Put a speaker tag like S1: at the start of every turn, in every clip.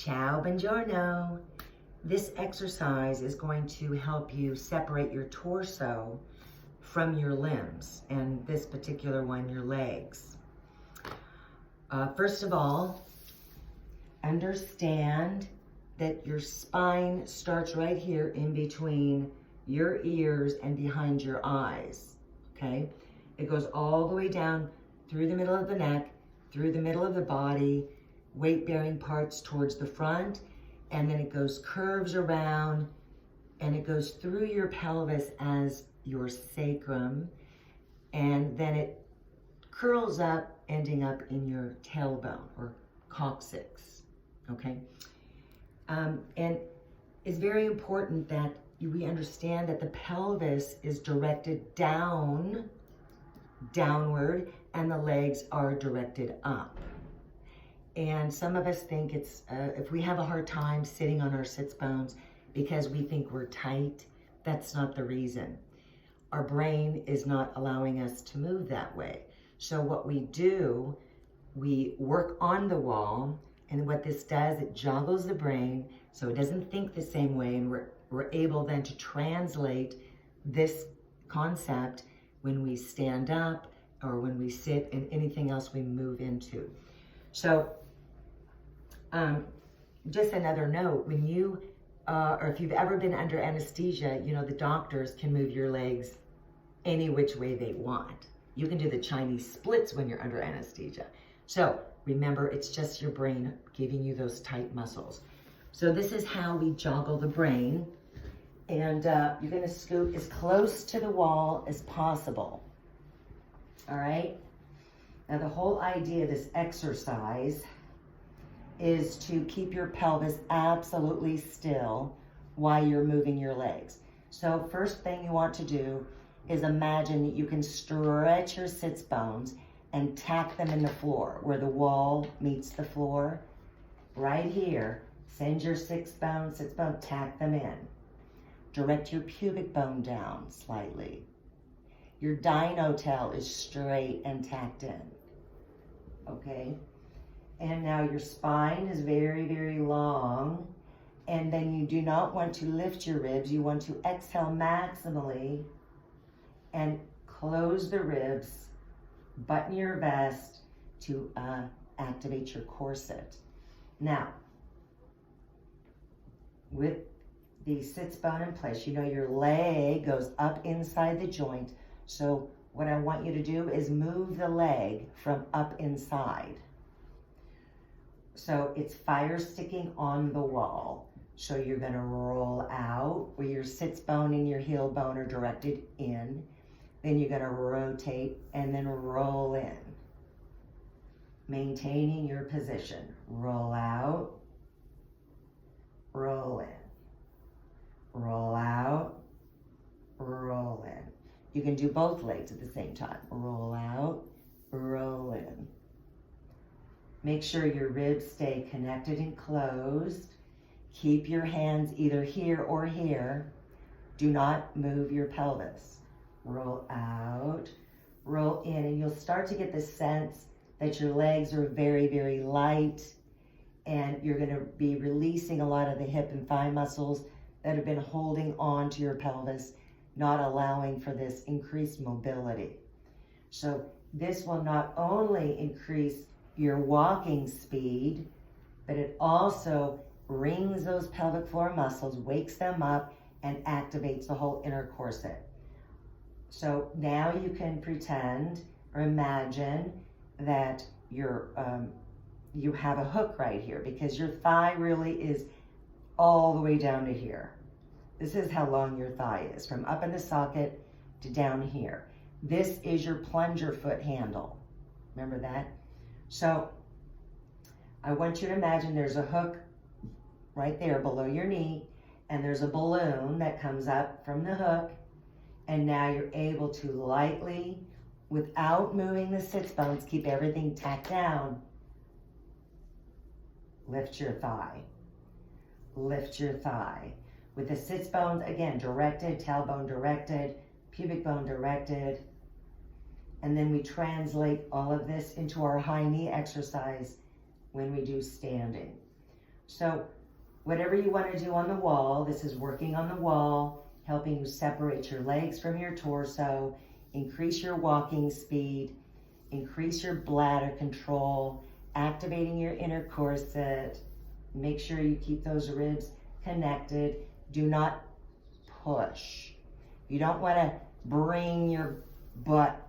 S1: Ciao, buongiorno. This exercise is going to help you separate your torso from your limbs, and this particular one, your legs. First of all, understand that your spine starts right here in between your ears and behind your eyes, okay? It goes all the way down through the middle of the neck, through the middle of the body, weight-bearing parts towards the front, and then it curves around, and it goes through your pelvis as your sacrum, and then it curls up, ending up in your tailbone or coccyx, okay? And it's very important that we understand that the pelvis is directed downward, and the legs are directed up. And some of us think it's, if we have a hard time sitting on our sits bones because we think we're tight, that's not the reason. Our brain is not allowing us to move that way. So what we do, we work on the wall, and what this does, it joggles the brain so it doesn't think the same way, and we're able then to translate this concept when we stand up or when we sit and anything else we move into. So just another note, when you, or if you've ever been under anesthesia, you know, the doctors can move your legs any which way they want. You can do the Chinese splits when you're under anesthesia. So remember, it's just your brain giving you those tight muscles. So this is how we joggle the brain. And you're gonna scoot as close to the wall as possible. All right? Now the whole idea of this exercise is to keep your pelvis absolutely still while you're moving your legs. So first thing you want to do is imagine that you can stretch your sits bones and tack them in the floor where the wall meets the floor. Right here, send your sits bone, tack them in. Direct your pubic bone down slightly. Your dinotel is straight and tacked in, okay? And now your spine is very, very long, and then you do not want to lift your ribs. You want to exhale maximally and close the ribs, button your vest to activate your corset. Now, with the sits bone in place, you know your leg goes up inside the joint. So what I want you to do is move the leg from up inside. So it's fire sticking on the wall. So you're gonna roll out where your sits bone and your heel bone are directed in. Then you're gonna rotate and then roll in. Maintaining your position. Roll out, roll in. Roll out, roll in. You can do both legs at the same time. Roll out, roll in. Make sure your ribs stay connected and closed. Keep your hands either here or here. Do not move your pelvis. Roll out, roll in, and you'll start to get the sense that your legs are very, very light, and you're gonna be releasing a lot of the hip and thigh muscles that have been holding on to your pelvis, not allowing for this increased mobility. So this will not only increase your walking speed, but it also brings those pelvic floor muscles, wakes them up, and activates the whole inner corset. So now you can pretend or imagine that you have a hook right here, because your thigh really is all the way down to here. This is how long your thigh is, from up in the socket to down here. This is your plunger foot handle. Remember that? So I want you to imagine there's a hook right there below your knee, and there's a balloon that comes up from the hook, and now you're able to lightly, without moving the sits bones, keep everything tacked down. Lift your thigh. Lift your thigh. With the sits bones, again, directed, tailbone directed, pubic bone directed. And then we translate all of this into our high knee exercise when we do standing. So whatever you want to do on the wall, this is working on the wall, helping you separate your legs from your torso, increase your walking speed, increase your bladder control, activating your inner corset. Make sure you keep those ribs connected. Do not push. You don't want to bring your butt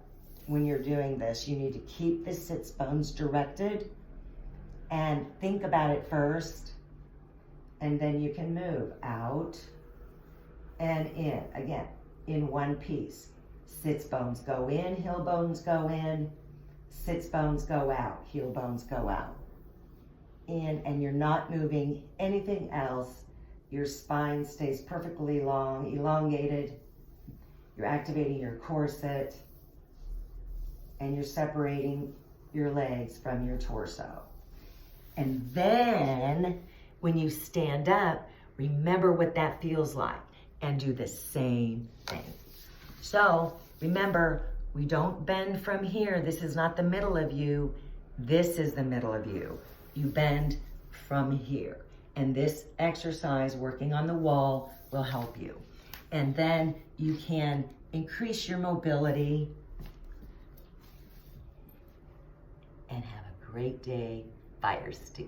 S1: when you're doing this. You need to keep the sits bones directed and think about it first, and then you can move out and in. Again, in one piece. Sits bones go in, heel bones go in, sits bones go out, heel bones go out. In, and you're not moving anything else. Your spine stays perfectly long, elongated. You're activating your corset, and you're separating your legs from your torso. And then when you stand up, remember what that feels like and do the same thing. So remember, we don't bend from here. This is not the middle of you. This is the middle of you. You bend from here. And this exercise, working on the wall, will help you. And then you can increase your mobility and have a great day by your stick.